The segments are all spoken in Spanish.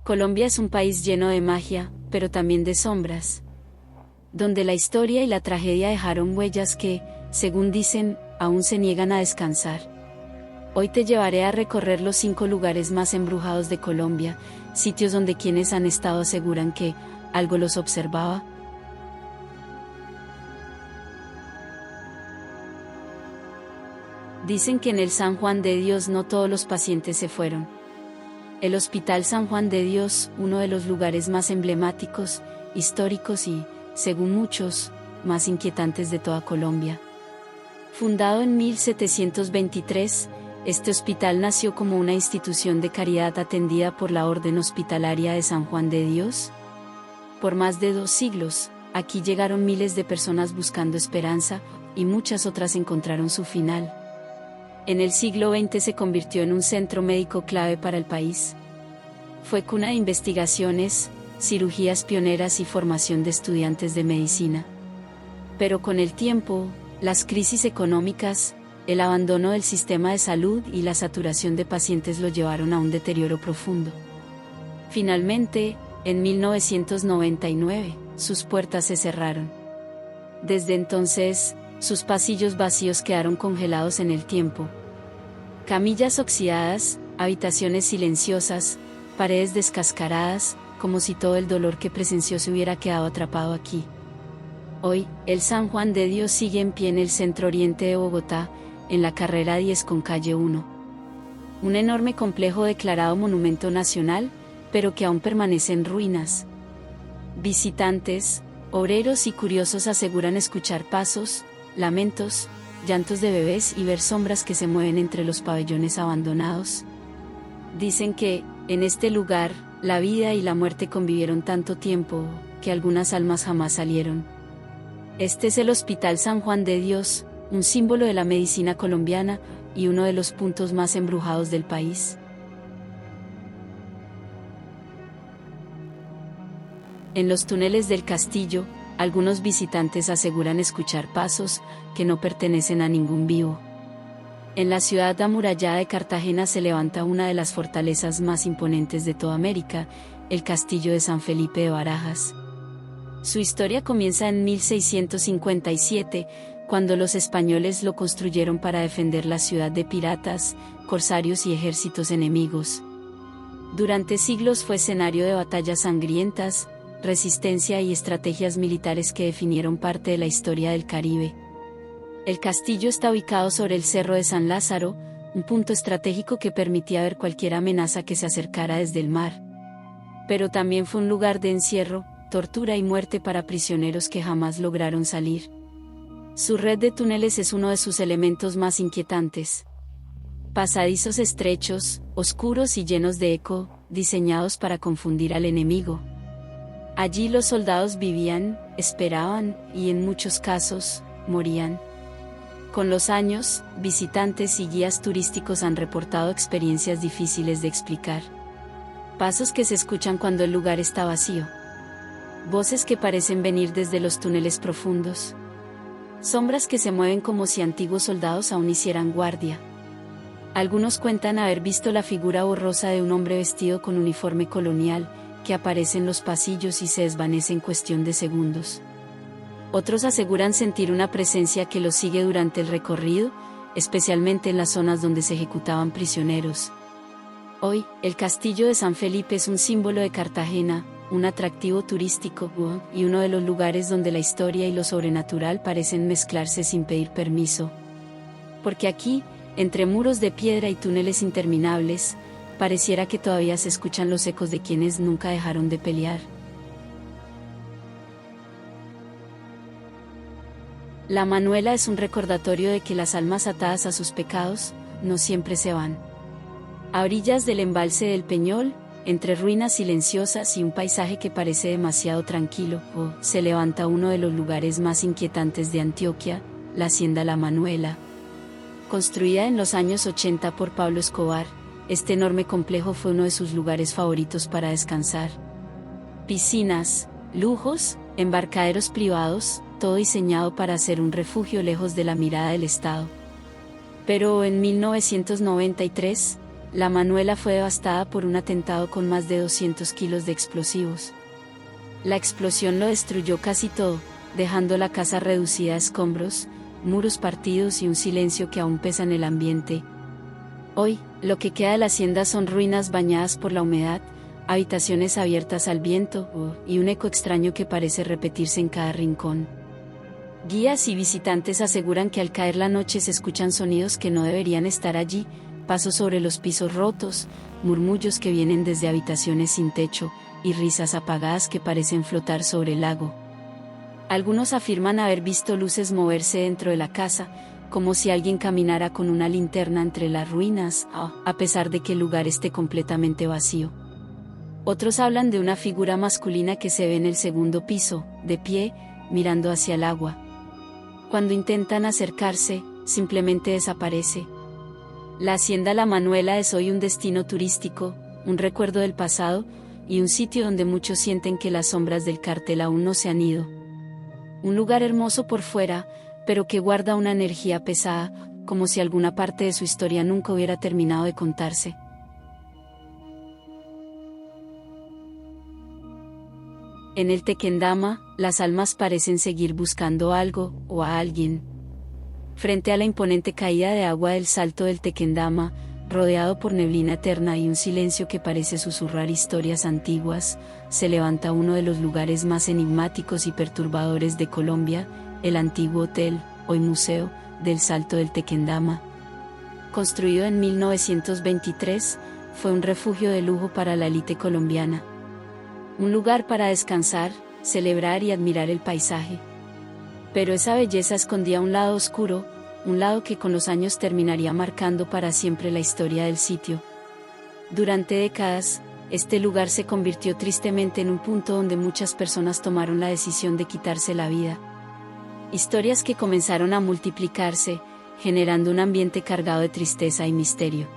Colombia es un país lleno de magia, pero también de sombras, donde la historia y la tragedia dejaron huellas que, según dicen, aún se niegan a descansar. Hoy te llevaré a recorrer los 5 lugares más embrujados de Colombia, sitios donde quienes han estado aseguran que algo los observaba. Dicen que en el San Juan de Dios no todos los pacientes se fueron. El Hospital San Juan de Dios, uno de los lugares más emblemáticos, históricos y, según muchos, más inquietantes de toda Colombia. Fundado en 1723, este hospital nació como una institución de caridad atendida por la Orden Hospitalaria de San Juan de Dios. Por más de 2 siglos, aquí llegaron miles de personas buscando esperanza, y muchas otras encontraron su final. En el siglo XX se convirtió en un centro médico clave para el país. Fue cuna de investigaciones, cirugías pioneras y formación de estudiantes de medicina. Pero con el tiempo, las crisis económicas, el abandono del sistema de salud y la saturación de pacientes lo llevaron a un deterioro profundo. Finalmente, en 1999, sus puertas se cerraron. Desde entonces, sus pasillos vacíos quedaron congelados en el tiempo. Camillas oxidadas, habitaciones silenciosas, paredes descascaradas, como si todo el dolor que presenció se hubiera quedado atrapado aquí. Hoy, el San Juan de Dios sigue en pie en el centro oriente de Bogotá, en la carrera 10 con calle 1. Un enorme complejo declarado monumento nacional, pero que aún permanece en ruinas. Visitantes, obreros y curiosos aseguran escuchar pasos, lamentos, llantos de bebés y ver sombras que se mueven entre los pabellones abandonados. Dicen que, en este lugar, la vida y la muerte convivieron tanto tiempo, que algunas almas jamás salieron. Este es el Hospital San Juan de Dios, un símbolo de la medicina colombiana, y uno de los puntos más embrujados del país. En los túneles del castillo, algunos visitantes aseguran escuchar pasos, que no pertenecen a ningún vivo. En la ciudad amurallada de Cartagena se levanta una de las fortalezas más imponentes de toda América, el Castillo de San Felipe de Barajas. Su historia comienza en 1657, cuando los españoles lo construyeron para defender la ciudad de piratas, corsarios y ejércitos enemigos. Durante siglos fue escenario de batallas sangrientas, resistencia y estrategias militares que definieron parte de la historia del Caribe. El castillo está ubicado sobre el Cerro de San Lázaro, un punto estratégico que permitía ver cualquier amenaza que se acercara desde el mar. Pero también fue un lugar de encierro, tortura y muerte para prisioneros que jamás lograron salir. Su red de túneles es uno de sus elementos más inquietantes. Pasadizos estrechos, oscuros y llenos de eco, diseñados para confundir al enemigo. Allí los soldados vivían, esperaban, y en muchos casos, morían. Con los años, visitantes y guías turísticos han reportado experiencias difíciles de explicar. Pasos que se escuchan cuando el lugar está vacío. Voces que parecen venir desde los túneles profundos. Sombras que se mueven como si antiguos soldados aún hicieran guardia. Algunos cuentan haber visto la figura borrosa de un hombre vestido con uniforme colonial, que aparece en los pasillos y se desvanece en cuestión de segundos. Otros aseguran sentir una presencia que los sigue durante el recorrido, especialmente en las zonas donde se ejecutaban prisioneros. Hoy, el Castillo de San Felipe es un símbolo de Cartagena, un atractivo turístico, y uno de los lugares donde la historia y lo sobrenatural parecen mezclarse sin pedir permiso. Porque aquí, entre muros de piedra y túneles interminables, pareciera que todavía se escuchan los ecos de quienes nunca dejaron de pelear. La Manuela es un recordatorio de que las almas atadas a sus pecados, no siempre se van. A orillas del embalse del Peñol, entre ruinas silenciosas y un paisaje que parece demasiado tranquilo, se levanta uno de los lugares más inquietantes de Antioquia, la Hacienda La Manuela. Construida en los años 80 por Pablo Escobar, este enorme complejo fue uno de sus lugares favoritos para descansar. Piscinas, lujos, embarcaderos privados, todo diseñado para ser un refugio lejos de la mirada del Estado. Pero en 1993, La Manuela fue devastada por un atentado con más de 200 kilos de explosivos. La explosión lo destruyó casi todo, dejando la casa reducida a escombros, muros partidos y un silencio que aún pesa en el ambiente. Hoy, lo que queda de la hacienda son ruinas bañadas por la humedad, habitaciones abiertas al viento, y un eco extraño que parece repetirse en cada rincón. Guías y visitantes aseguran que al caer la noche se escuchan sonidos que no deberían estar allí, pasos sobre los pisos rotos, murmullos que vienen desde habitaciones sin techo, y risas apagadas que parecen flotar sobre el lago. Algunos afirman haber visto luces moverse dentro de la casa, como si alguien caminara con una linterna entre las ruinas, a pesar de que el lugar esté completamente vacío. Otros hablan de una figura masculina que se ve en el segundo piso, de pie, mirando hacia el agua. Cuando intentan acercarse, simplemente desaparece. La hacienda La Manuela es hoy un destino turístico, un recuerdo del pasado, y un sitio donde muchos sienten que las sombras del cartel aún no se han ido. Un lugar hermoso por fuera, pero que guarda una energía pesada, como si alguna parte de su historia nunca hubiera terminado de contarse. En el Tequendama, las almas parecen seguir buscando algo, o a alguien. Frente a la imponente caída de agua del Salto del Tequendama, rodeado por neblina eterna y un silencio que parece susurrar historias antiguas, se levanta uno de los lugares más enigmáticos y perturbadores de Colombia, el antiguo hotel, hoy museo, del Salto del Tequendama. Construido en 1923, fue un refugio de lujo para la élite colombiana. Un lugar para descansar, celebrar y admirar el paisaje. Pero esa belleza escondía un lado oscuro, un lado que con los años terminaría marcando para siempre la historia del sitio. Durante décadas, este lugar se convirtió tristemente en un punto donde muchas personas tomaron la decisión de quitarse la vida. Historias que comenzaron a multiplicarse, generando un ambiente cargado de tristeza y misterio.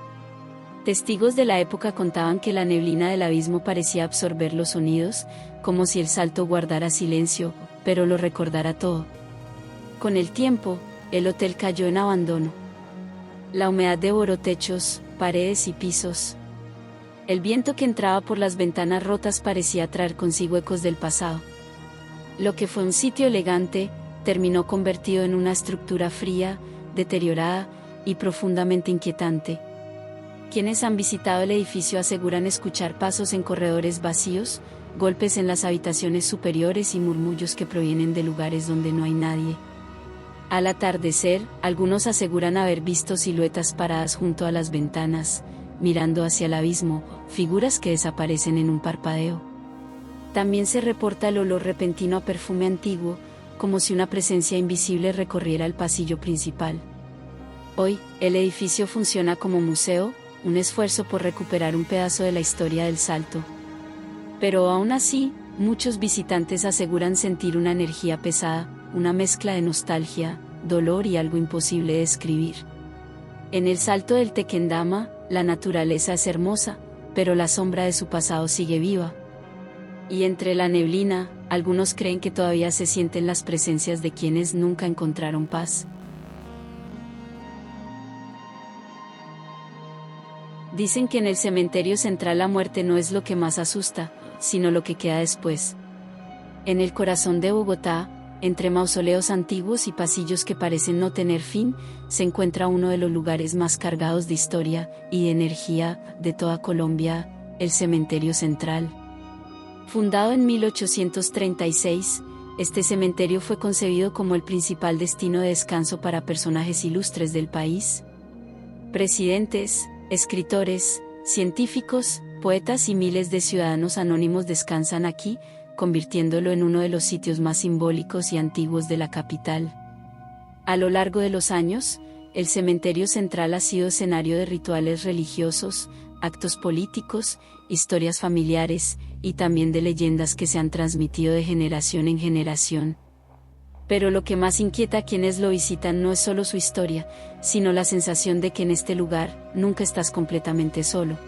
Testigos de la época contaban que la neblina del abismo parecía absorber los sonidos, como si el salto guardara silencio, pero lo recordara todo. Con el tiempo, el hotel cayó en abandono. La humedad devoró techos, paredes y pisos. El viento que entraba por las ventanas rotas parecía traer consigo ecos del pasado. Lo que fue un sitio elegante, terminó convertido en una estructura fría, deteriorada y profundamente inquietante. Quienes han visitado el edificio aseguran escuchar pasos en corredores vacíos, golpes en las habitaciones superiores y murmullos que provienen de lugares donde no hay nadie. Al atardecer, algunos aseguran haber visto siluetas paradas junto a las ventanas, mirando hacia el abismo, figuras que desaparecen en un parpadeo. También se reporta el olor repentino a perfume antiguo, como si una presencia invisible recorriera el pasillo principal. Hoy, el edificio funciona como museo, un esfuerzo por recuperar un pedazo de la historia del Salto. Pero aún así, muchos visitantes aseguran sentir una energía pesada, una mezcla de nostalgia, dolor y algo imposible de describir. En el Salto del Tequendama, la naturaleza es hermosa, pero la sombra de su pasado sigue viva. Y entre la neblina, algunos creen que todavía se sienten las presencias de quienes nunca encontraron paz. Dicen que en el cementerio central la muerte no es lo que más asusta, sino lo que queda después. En el corazón de Bogotá, entre mausoleos antiguos y pasillos que parecen no tener fin, se encuentra uno de los lugares más cargados de historia y de energía de toda Colombia, el Cementerio Central. Fundado en 1836, este cementerio fue concebido como el principal destino de descanso para personajes ilustres del país. Presidentes, escritores, científicos, poetas y miles de ciudadanos anónimos descansan aquí, convirtiéndolo en uno de los sitios más simbólicos y antiguos de la capital. A lo largo de los años, el cementerio central ha sido escenario de rituales religiosos, actos políticos, historias familiares, y también de leyendas que se han transmitido de generación en generación. Pero lo que más inquieta a quienes lo visitan no es solo su historia, sino la sensación de que en este lugar nunca estás completamente solo.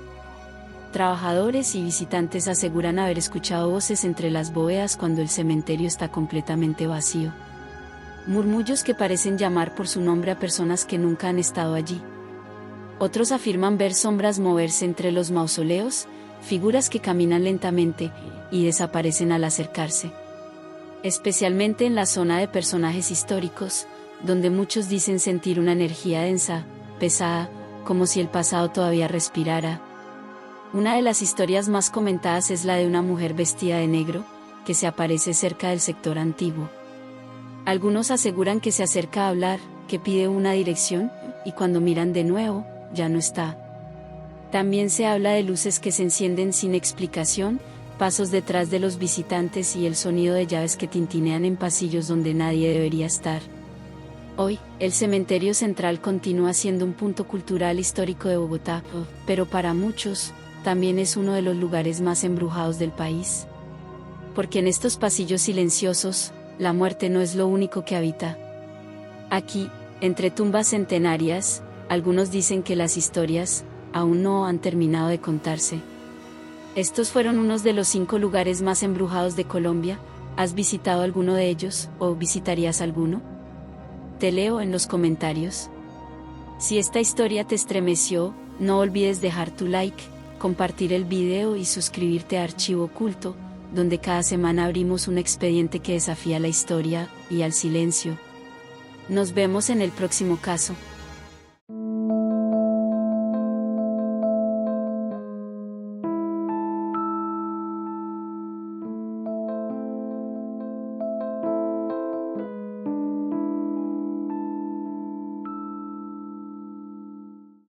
Trabajadores y visitantes aseguran haber escuchado voces entre las bóvedas cuando el cementerio está completamente vacío. Murmullos que parecen llamar por su nombre a personas que nunca han estado allí. Otros afirman ver sombras moverse entre los mausoleos, figuras que caminan lentamente y desaparecen al acercarse. Especialmente en la zona de personajes históricos, donde muchos dicen sentir una energía densa, pesada, como si el pasado todavía respirara. Una de las historias más comentadas es la de una mujer vestida de negro, que se aparece cerca del sector antiguo. Algunos aseguran que se acerca a hablar, que pide una dirección, y cuando miran de nuevo, ya no está. También se habla de luces que se encienden sin explicación, pasos detrás de los visitantes y el sonido de llaves que tintinean en pasillos donde nadie debería estar. Hoy, el cementerio central continúa siendo un punto cultural histórico de Bogotá, pero para muchos, también es uno de los lugares más embrujados del país. Porque en estos pasillos silenciosos, la muerte no es lo único que habita. Aquí, entre tumbas centenarias, algunos dicen que las historias aún no han terminado de contarse. Estos fueron unos de los 5 lugares más embrujados de Colombia. ¿Has visitado alguno de ellos, o visitarías alguno? Te leo en los comentarios. Si esta historia te estremeció, no olvides dejar tu like, compartir el video y suscribirte a Archivo Oculto, donde cada semana abrimos un expediente que desafía la historia y al silencio. Nos vemos en el próximo caso.